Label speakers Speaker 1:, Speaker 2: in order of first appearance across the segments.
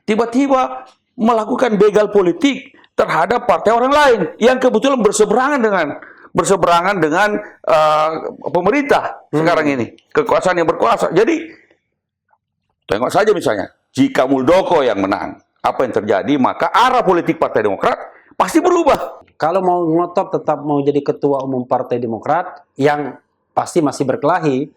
Speaker 1: tiba-tiba melakukan begal politik terhadap partai orang lain yang kebetulan berseberangan dengan pemerintah sekarang ini, kekuasaan yang berkuasa. Jadi tengok saja misalnya, jika Muldoko yang menang, apa yang terjadi, maka arah politik Partai Demokrat pasti berubah.
Speaker 2: Kalau mau ngotot tetap mau jadi ketua umum Partai Demokrat yang pasti masih berkelahi,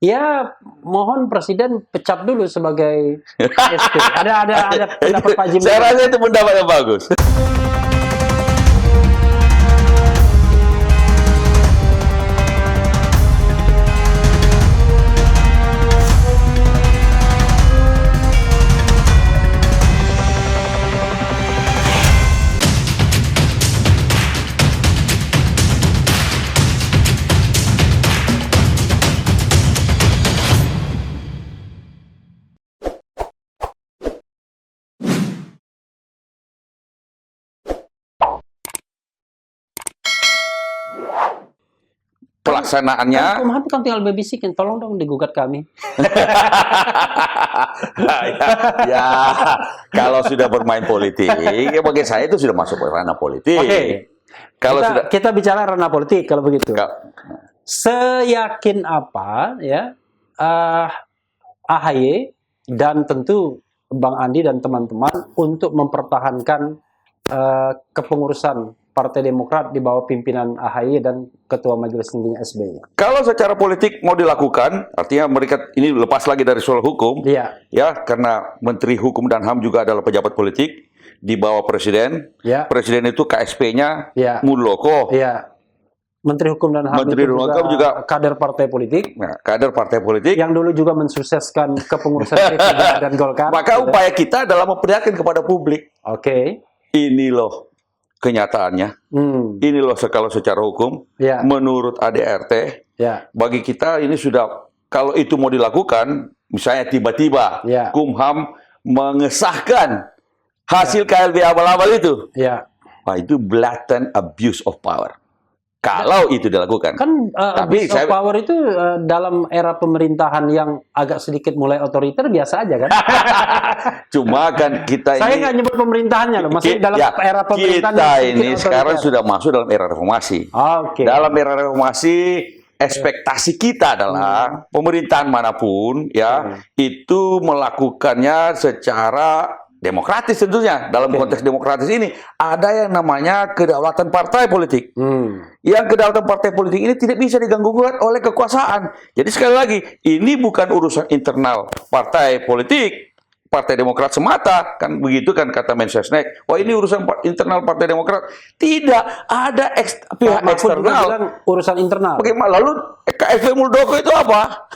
Speaker 2: ya mohon Presiden pecat dulu sebagai SP. Ada pendapat Pak Jimmy.
Speaker 1: Saya rasa itu pendapat yang bagus. Pelaksanaannya
Speaker 2: Kumham kan tinggal babysitting, tolong dong digugat kami.
Speaker 1: ya, kalau sudah bermain politik, ya bagi saya itu sudah masuk ke ranah politik.
Speaker 2: Oke.
Speaker 1: Kalau
Speaker 2: kita bicara ranah politik kalau begitu. Seyakin apa ya AHY dan tentu Bang Andi dan teman-teman untuk mempertahankan kepengurusan Partai Demokrat di bawah pimpinan AHY dan Ketua Majelis Tingginya SBY.
Speaker 1: Kalau secara politik mau dilakukan, artinya mereka ini lepas lagi dari soal hukum,
Speaker 2: ya
Speaker 1: karena Menteri Hukum dan HAM juga adalah pejabat politik di bawah Presiden.
Speaker 2: Ya.
Speaker 1: Presiden itu KSP-nya
Speaker 2: Ya.
Speaker 1: Muldoko.
Speaker 2: Menteri Hukum dan HAM
Speaker 1: Menteri
Speaker 2: itu juga kader partai politik.
Speaker 1: Nah, kader partai politik.
Speaker 2: Yang dulu juga mensukseskan kepengurusan P3 dan Golkar.
Speaker 1: Maka upaya kita adalah memperlihatkan kepada publik.
Speaker 2: Oke.
Speaker 1: Ini loh kenyataannya. Ini loh kalau secara hukum, menurut ADRT, bagi kita ini sudah, kalau itu mau dilakukan, misalnya tiba-tiba Kumham mengesahkan hasil KLB abal-abal itu, nah, itu blatant abuse of power. Kalau itu dilakukan.
Speaker 2: Kan abuse of power itu dalam era pemerintahan yang agak sedikit mulai otoriter biasa aja kan?
Speaker 1: Cuma kan kita
Speaker 2: Saya nggak nyebut pemerintahannya loh, maksudnya dalam era pemerintahan
Speaker 1: kita ini sekarang sudah masuk dalam era reformasi. Dalam era reformasi, ekspektasi kita adalah pemerintahan manapun itu melakukannya secara demokratis tentunya. Dalam konteks demokratis ini ada yang namanya kedaulatan partai politik. Yang kedaulatan partai politik ini tidak bisa diganggu-gugat oleh kekuasaan. Jadi sekali lagi, ini bukan urusan internal partai politik, Partai Demokrat semata, kan begitu kan kata Mensesnek. Wah, ini urusan internal Partai Demokrat. Tidak ada pihak eksternal.
Speaker 2: Urusan internal.
Speaker 1: Bagaimana? Lalu KSP Muldoko itu apa?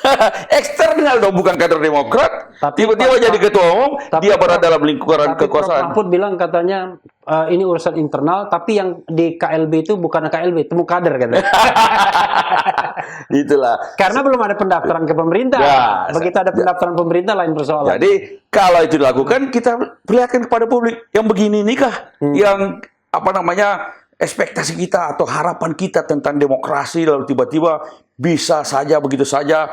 Speaker 1: Eksternal dong, bukan kader Demokrat. Tiba-tiba jadi ketua umum, dia berada dalam lingkaran kekuasaan.
Speaker 2: Mahfud bilang katanya ini urusan internal, tapi yang di KLB itu bukan KLB, temu kader katanya.
Speaker 1: Itulah.
Speaker 2: Karena belum ada pendaftaran ke pemerintah. Begitu ada pendaftaran pemerintah lain persoalan.
Speaker 1: Jadi kalau itu dilakukan, kita perlihatkan kepada publik yang begini nikah, yang apa namanya ekspektasi kita atau harapan kita tentang demokrasi, lalu tiba-tiba bisa saja begitu saja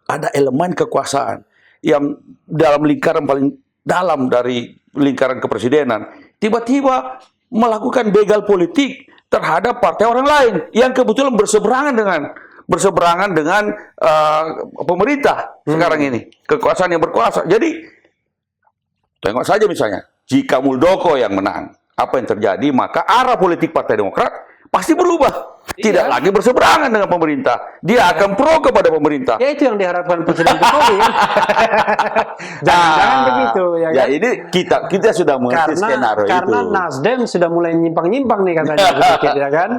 Speaker 1: ada elemen kekuasaan yang dalam lingkaran paling dalam dari lingkaran kepresidenan tiba-tiba melakukan begal politik terhadap partai orang lain yang kebetulan berseberangan dengan pemerintah sekarang ini, kekuasaan yang berkuasa. Jadi tengok saja misalnya, jika Muldoko yang menang, apa yang terjadi, maka arah politik Partai Demokrat pasti berubah. Tidak lagi berseberangan dengan pemerintah. Dia akan pro kepada pemerintah.
Speaker 2: Ya itu yang diharapkan Presiden Jokowi. Jangan begitu. Ya kan?
Speaker 1: Ini kita sudah mengerti skenario itu.
Speaker 2: Karena Nasdem sudah mulai nyimpang-nyimpang nih katanya. Sedikit, ya kan?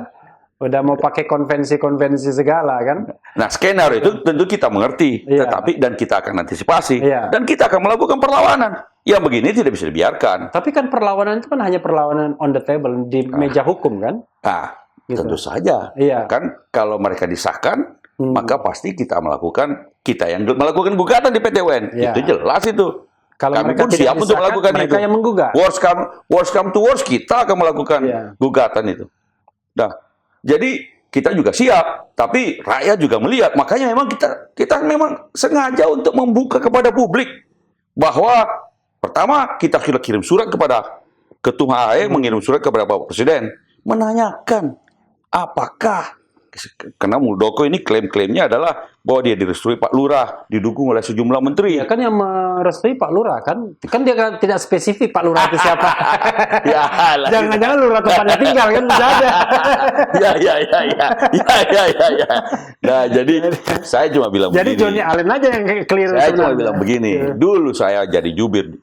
Speaker 2: Udah mau pakai konvensi-konvensi segala kan.
Speaker 1: Nah, skenario itu tentu kita mengerti, tetapi dan kita akan antisipasi dan kita akan melakukan perlawanan. Yang begini tidak bisa dibiarkan.
Speaker 2: Tapi kan perlawanan itu kan hanya perlawanan on the table di meja hukum kan?
Speaker 1: Tentu saja. Kan kalau mereka disahkan, maka pasti kita yang melakukan gugatan di PT UN. Itu jelas itu.
Speaker 2: Kalau
Speaker 1: kami
Speaker 2: mereka
Speaker 1: pun siap untuk melakukan
Speaker 2: mereka
Speaker 1: itu.
Speaker 2: Yang menggugat.
Speaker 1: Worst come to worst, kita akan melakukan gugatan itu. Nah, jadi kita juga siap, tapi rakyat juga melihat. Makanya memang kita memang sengaja untuk membuka kepada publik bahwa pertama kita sudah kirim surat kepada Ketua AHY, mengirim surat kepada Bapak Presiden menanyakan apakah, karena Muldoko ini klaim-klaimnya adalah bahwa dia direstui Pak Lurah, didukung oleh sejumlah menteri.
Speaker 2: Ya kan yang merestui Pak Lurah kan dia kan tidak spesifik Pak Lurah itu siapa. Jangan-jangan Lurah tempatnya tinggal kan bisa aja.
Speaker 1: Ya. Nah, jadi saya cuma bilang
Speaker 2: jadi
Speaker 1: begini.
Speaker 2: Johnny Allen aja yang keliru.
Speaker 1: Saya cuma bilang begini. Dulu saya jadi jubir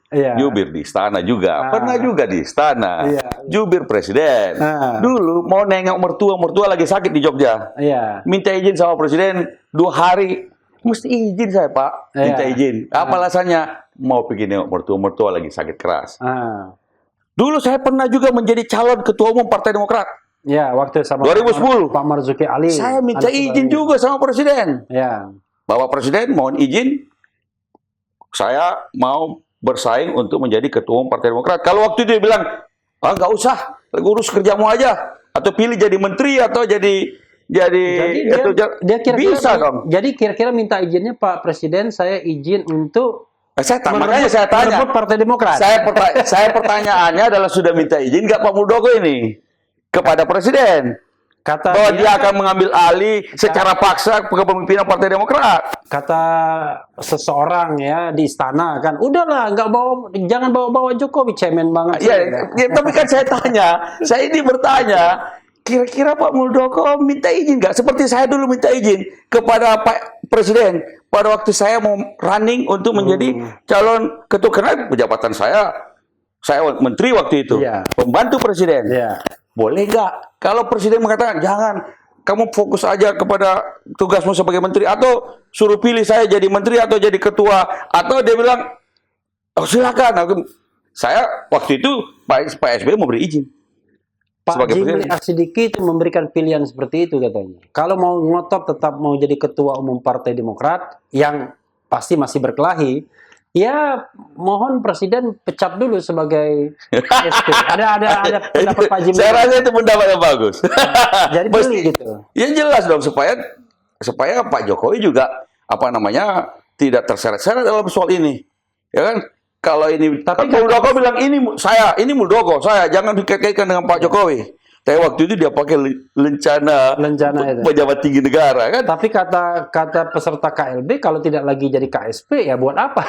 Speaker 1: di istana juga. Pernah juga di istana. Jubir presiden. Dulu mau nengok mertua lagi sakit di Jogja. Minta izin sama presiden 2 hari. Mesti izin saya, Pak. Minta izin. Apa alasannya? Mau pergi nengok mertua lagi sakit keras. Dulu saya pernah juga menjadi calon ketua umum Partai Demokrat.
Speaker 2: Ya, waktu sama
Speaker 1: 2010.
Speaker 2: Pak Marzuki Ali.
Speaker 1: Saya minta izin juga sama presiden. Bapak Presiden mohon izin, saya mau bersaing untuk menjadi ketua umum Partai Demokrat. Kalau waktu itu dia bilang, nggak usah, urus kerjamu aja. Atau pilih jadi menteri, atau jadi dia kira-kira bisa dong.
Speaker 2: Jadi kira-kira minta izinnya Pak Presiden, saya izin untuk
Speaker 1: makanya saya tanya
Speaker 2: Partai Demokrat.
Speaker 1: Saya pertanyaannya adalah sudah minta izin nggak Pak Muldoko ini kepada Presiden bahwa dia akan mengambil alih secara paksa kepemimpinan Partai Demokrat.
Speaker 2: Kata seseorang ya di istana kan, udahlah jangan bawa Jokowi, cemen banget.
Speaker 1: Tapi kan saya ini bertanya, kira-kira Pak Muldoko minta izin nggak? Seperti saya dulu minta izin kepada Pak Presiden pada waktu saya mau running untuk menjadi calon ketua, karena jabatan saya menteri waktu itu, pembantu Presiden. Boleh nggak? Kalau Presiden mengatakan jangan, kamu fokus aja kepada tugasmu sebagai menteri, atau suruh pilih saya jadi menteri atau jadi ketua, atau dia bilang silakan. Saya waktu itu Pak SBY mau beri izin.
Speaker 2: Pak Jimli Asidiki itu memberikan pilihan seperti itu katanya. Kalau mau ngotot tetap mau jadi ketua umum Partai Demokrat yang pasti masih berkelahi, ya mohon Presiden pecat dulu sebagai SP. Ada pendapat Pak Jimli.
Speaker 1: Saya rasa itu pendapat yang bagus.
Speaker 2: Jadi pilih gitu.
Speaker 1: Ya jelas dong, supaya Pak Jokowi juga tidak terseret-seret dalam soal ini. Ya kan? Kalau ini, tapi Muldoko bilang ini Muldoko, jangan dikait-kaitkan dengan Pak Jokowi. Tapi waktu itu dia pakai lencana itu. Pejabat tinggi negara kan.
Speaker 2: Tapi kata peserta KLB, kalau tidak lagi jadi KSP ya buat apa?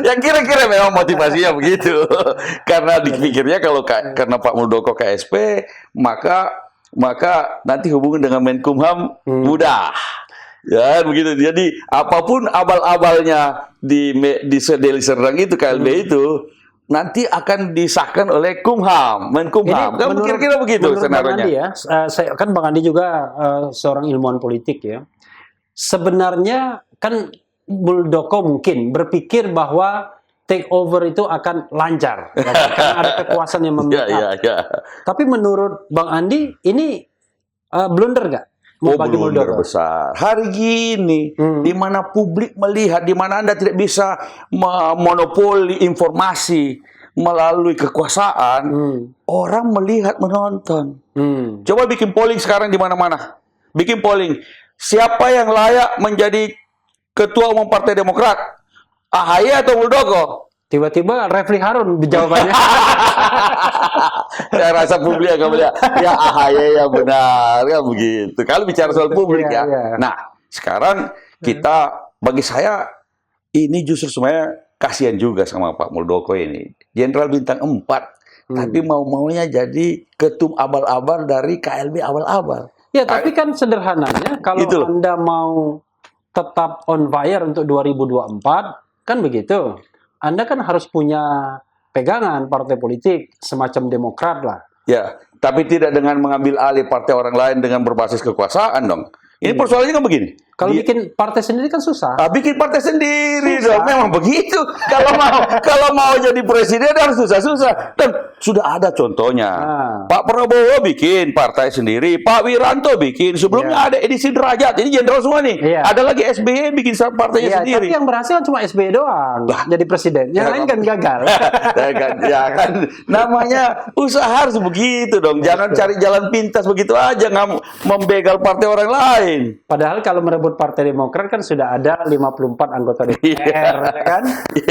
Speaker 1: Yang kira-kira memang motivasinya begitu. Karena dipikirnya karena Pak Muldoko KSP, maka nanti hubungan dengan Menkumham mudah. Ya begitu. Jadi apapun abal-abalnya di Deli Serdang itu, KLB itu nanti akan disahkan oleh Menkumham. Kan kira-kira begitu senarionya.
Speaker 2: Bang Andi juga seorang ilmuwan politik ya. Sebenarnya kan Muldoko mungkin berpikir bahwa take over itu akan lancar, karena ada kekuasaan yang membackup. Tapi menurut Bang Andi ini blunder nggak?
Speaker 1: Blunder besar. Hari gini, di mana publik melihat, di mana Anda tidak bisa memonopoli informasi melalui kekuasaan, orang melihat, menonton. Coba bikin polling sekarang di mana-mana. Bikin polling. Siapa yang layak menjadi ketua umum Partai Demokrat? AHY atau Muldoko?
Speaker 2: Tiba-tiba Refli Harun jawabannya.
Speaker 1: Saya rasa publik akan melihat, ya AHY yang benar, kan begitu. Kalau bicara soal publik ya. Nah, sekarang bagi saya, ini justru sebenarnya kasihan juga sama Pak Muldoko ini. Jenderal bintang 4, tapi mau-maunya jadi ketum abal-abal dari KLB abal-abal.
Speaker 2: Ya, tapi kan sederhananya, kalau Anda mau tetap on fire untuk 2024, kan begitu. Anda kan harus punya pegangan partai politik semacam Demokrat lah. Ya,
Speaker 1: tapi tidak dengan mengambil alih partai orang lain dengan berbasis kekuasaan dong. Ini persoalannya kan begini.
Speaker 2: Kalau bikin partai sendiri kan susah.
Speaker 1: Bikin partai sendiri dong, memang begitu. Kalau mau jadi presiden harus susah-susah. Dan sudah ada contohnya. Pak Prabowo bikin partai sendiri, Pak Wiranto bikin. Sebelumnya ada Edisi Derajat. Ini jenderal semua nih. Ada lagi SBY bikin partainya sendiri.
Speaker 2: Tapi yang berhasil cuma SBY doang jadi presiden. Yang lain kan gagal.
Speaker 1: kan namanya usaha harus begitu dong. Jangan cari jalan pintas begitu aja, nggak membegal partai orang lain.
Speaker 2: Padahal kalau merebut sebut Partai Demokrat kan sudah ada 54 anggota DPR, ya kan?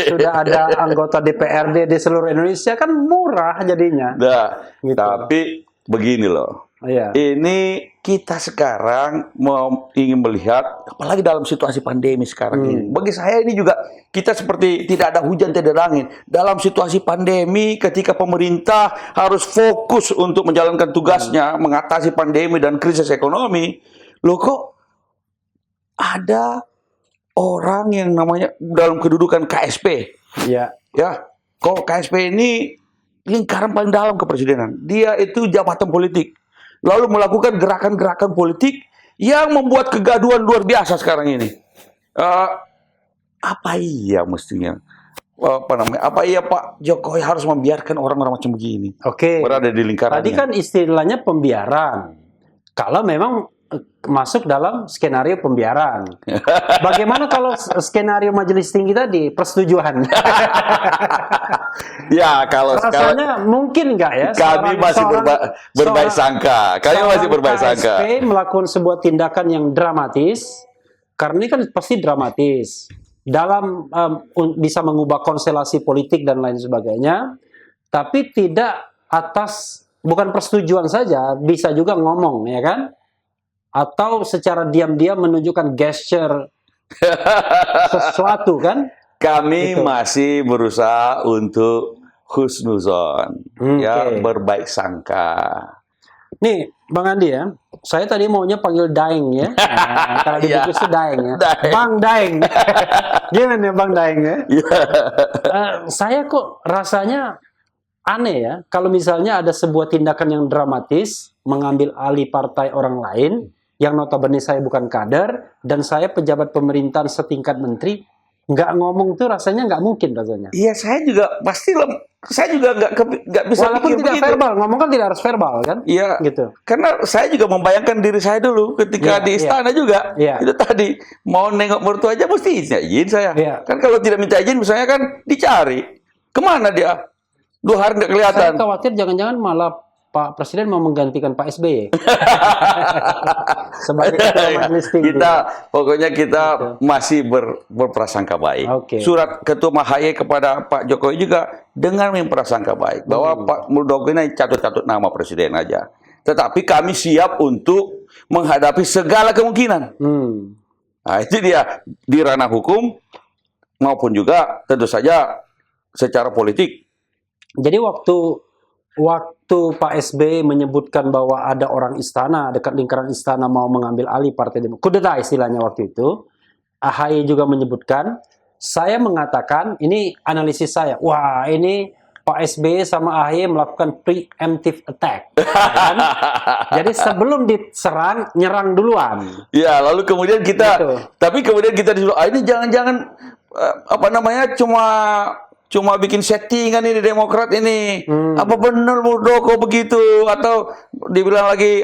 Speaker 2: Sudah ada anggota DPRD di seluruh Indonesia, kan murah jadinya.
Speaker 1: Nah,
Speaker 2: Gitu.
Speaker 1: tapi begini loh.
Speaker 2: Iya.
Speaker 1: Ini kita sekarang ingin melihat, apalagi dalam situasi pandemi sekarang ini. Bagi saya ini juga kita seperti tidak ada hujan, tidak ada angin. Dalam situasi pandemi, ketika pemerintah harus fokus untuk menjalankan tugasnya, mengatasi pandemi dan krisis ekonomi, loh kok ada orang yang namanya dalam kedudukan KSP.
Speaker 2: Iya.
Speaker 1: Ya, kok KSP ini lingkaran paling dalam kepresidenan. Dia itu jabatan politik. Lalu melakukan gerakan-gerakan politik yang membuat kegaduhan luar biasa sekarang ini. Apa iya mestinya? Apa iya Pak Jokowi harus membiarkan orang-orang macam begini berada di lingkarannya?
Speaker 2: Tadi kan istilahnya pembiaran. Kalau memang masuk dalam skenario pembiaran. Bagaimana kalau skenario majelis tinggi tadi persetujuan?
Speaker 1: Ya, kalau
Speaker 2: rasanya mungkin nggak ya?
Speaker 1: Kami masih berbaik sangka. Kami masih berbaik sangka.
Speaker 2: KSP melakukan sebuah tindakan yang dramatis, karena ini kan pasti dramatis. Dalam bisa mengubah konstelasi politik dan lain sebagainya, tapi tidak atas bukan persetujuan saja, bisa juga ngomong, ya kan? Atau secara diam-diam menunjukkan gesture sesuatu kan?
Speaker 1: Kami masih berusaha untuk husnuzon, ya, berbaik sangka.
Speaker 2: Nih, Bang Andi ya, saya tadi maunya panggil Daeng ya. Nah, kalau di buku itu Daeng ya. Bang Daeng. Gimana ya Bang Daeng ya? Saya kok rasanya aneh ya, kalau misalnya ada sebuah tindakan yang dramatis, mengambil alih partai orang lain, yang notabene saya bukan kader, dan saya pejabat pemerintahan setingkat menteri, nggak ngomong tuh rasanya nggak mungkin rasanya.
Speaker 1: Iya, saya juga pasti saya juga nggak bisa.
Speaker 2: Walaupun tidak begitu. Verbal, ngomong kan tidak harus verbal kan?
Speaker 1: Iya,
Speaker 2: gitu.
Speaker 1: Karena saya juga membayangkan diri saya dulu ketika di istana juga. Itu tadi mau nengok mertua aja mesti izin saya. Kan kalau tidak minta izin misalnya kan dicari. Kemana dia? 2 hari nggak kelihatan.
Speaker 2: Saya khawatir jangan-jangan malah Pak Presiden mau menggantikan Pak SBY sebagai ketua majelis tinggi.
Speaker 1: Pokoknya kita masih berprasangka baik. Surat Ketua AHY kepada Pak Jokowi juga dengan berprasangka baik bahwa Pak Muldoko ini catut-catut nama Presiden aja. Tetapi kami siap untuk menghadapi segala kemungkinan. Nah, itu dia di ranah hukum maupun juga tentu saja secara politik.
Speaker 2: Jadi waktu Pak SBY menyebutkan bahwa ada orang istana, dekat lingkaran istana mau mengambil alih Partai Demokrat, kudeta istilahnya waktu itu, AHY juga menyebutkan, saya mengatakan, ini analisis saya, wah ini Pak SBY sama AHY melakukan preemptive attack. Kan? Jadi sebelum diserang, nyerang duluan.
Speaker 1: Ya, lalu kemudian tapi kemudian kita disuruh, ini jangan-jangan, cuma bikin settingan ini Demokrat ini. Apa benar Muldoko begitu? Atau dibilang lagi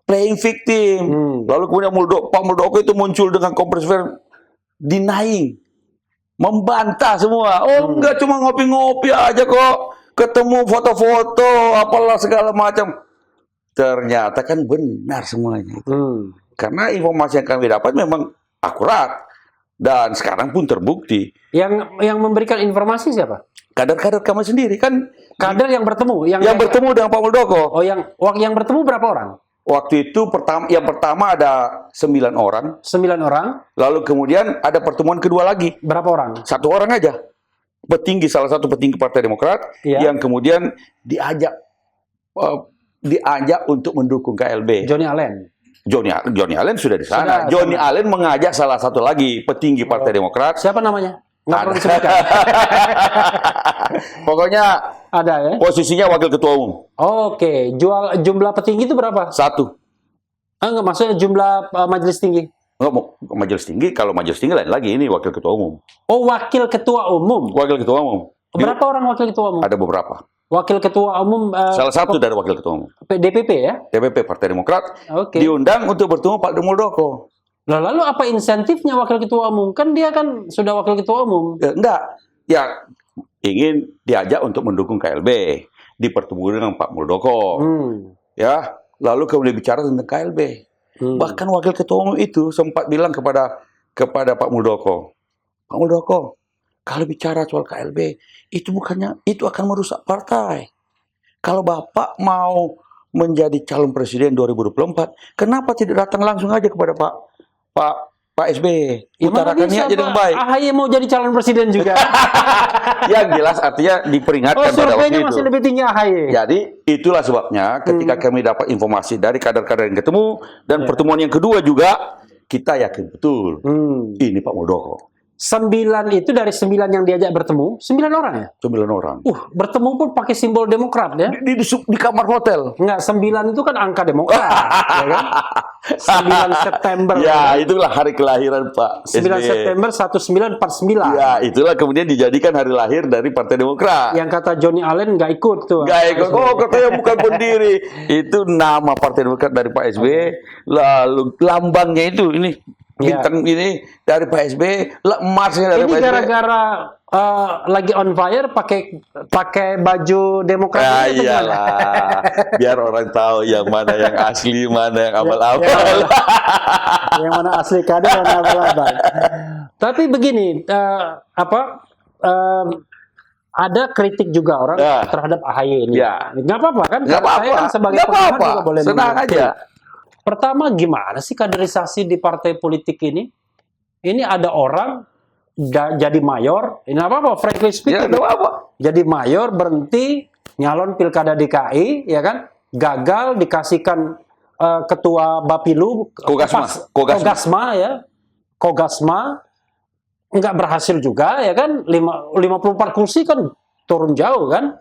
Speaker 1: playing victim. Lalu kemudian Pak Muldoko itu muncul dengan kompres denying. Membantah semua. Enggak, cuma ngopi-ngopi aja kok. Ketemu foto-foto, apalah segala macam. Ternyata kan benar semuanya. Karena informasi yang kami dapat memang akurat. Dan sekarang pun terbukti.
Speaker 2: Yang memberikan informasi siapa?
Speaker 1: Kader-kader kami sendiri kan.
Speaker 2: Kader yang bertemu,
Speaker 1: yang bertemu dengan Pak Muldoko.
Speaker 2: Oh, yang bertemu berapa orang?
Speaker 1: Waktu itu yang pertama ada 9 orang.
Speaker 2: 9 orang.
Speaker 1: Lalu kemudian ada pertemuan kedua lagi.
Speaker 2: Berapa orang?
Speaker 1: 1 orang aja. Salah satu petinggi Partai Demokrat yang kemudian diajak untuk mendukung KLB.
Speaker 2: Johnny Allen.
Speaker 1: Johnny Allen sudah di sana. Johnny Allen mengajak salah satu lagi petinggi Partai Demokrat.
Speaker 2: Siapa namanya? Nggak perlu disebutkan.
Speaker 1: Pokoknya
Speaker 2: ada ya.
Speaker 1: Posisinya wakil ketua umum.
Speaker 2: Oke. Jumlah petinggi itu berapa?
Speaker 1: 1.
Speaker 2: Enggak, maksudnya jumlah majelis tinggi.
Speaker 1: Enggak, majelis tinggi. Kalau majelis tinggi lain lagi, ini wakil ketua umum.
Speaker 2: Oh, wakil ketua umum.
Speaker 1: Wakil ketua umum.
Speaker 2: Berapa orang wakil ketua umum?
Speaker 1: Ada beberapa.
Speaker 2: Wakil ketua umum
Speaker 1: salah satu dari wakil ketua umum.
Speaker 2: DPP ya?
Speaker 1: DPP Partai Demokrat. Diundang untuk bertemu Pak Muldoko.
Speaker 2: Lalu apa insentifnya wakil ketua umum? Kan dia kan sudah wakil ketua umum.
Speaker 1: Enggak. Ya ingin diajak untuk mendukung KLB. Dipertemukan dengan Pak Muldoko. Ya, lalu kemudian bicara tentang KLB. Bahkan wakil ketua umum itu sempat bilang kepada Pak Muldoko, Pak Muldoko, kalau bicara soal KLB itu akan merusak partai. Kalau Bapak mau menjadi calon presiden 2024, kenapa tidak datang langsung aja kepada Pak SBY? Utarakan niatnya dengan baik.
Speaker 2: AHY mau jadi calon presiden juga.
Speaker 1: Yang jelas artinya diperingatkan pada waktu itu.
Speaker 2: Masih lebih tinggi AHY.
Speaker 1: Jadi itulah sebabnya ketika kami dapat informasi dari kader-kader yang ketemu dan pertemuan yang kedua juga kita yakin betul ini Pak Muldoko.
Speaker 2: 9 itu dari 9 yang diajak bertemu, 9 orang ya?
Speaker 1: 9 orang.
Speaker 2: Bertemu pun pakai simbol Demokrat ya?
Speaker 1: Di kamar hotel.
Speaker 2: Enggak, 9 itu kan angka Demokrat. Ya kan? 9 September.
Speaker 1: Ya, itulah hari kelahiran Pak
Speaker 2: 9
Speaker 1: SBY.
Speaker 2: September 1949.
Speaker 1: Ya, itulah kemudian dijadikan hari lahir dari Partai Demokrat.
Speaker 2: Yang kata Johnny Allen nggak ikut tuh.
Speaker 1: Nggak ikut. Oh, katanya bukan pendiri. Itu nama Partai Demokrat dari Pak SBY. Lalu lambangnya itu ini. Bintang ini dari Pak SBY, emasnya dari Pak SBY.
Speaker 2: Ini gara-gara lagi on fire pakai baju Demokrat.
Speaker 1: Ya iyalah, biar orang tahu yang mana yang asli, mana yang abal-abal.
Speaker 2: Yang mana asli kader, yang mana abal-abal. Tapi begini, ada kritik juga orang terhadap AHY ini. Nggak apa-apa kan?
Speaker 1: Nggak apa-apa.
Speaker 2: Saya kan sebagai pengamat juga boleh
Speaker 1: senang aja.
Speaker 2: Pertama, gimana sih kaderisasi di partai politik ini? Ini ada orang jadi mayor, ini apa-apa, frankly speaking. Jadi mayor, berhenti, nyalon pilkada DKI, ya kan? Gagal, dikasihkan ketua Bapilu, Kogasma, ya. Kogasma, nggak berhasil juga, ya kan? 54 kursi kan turun jauh, kan?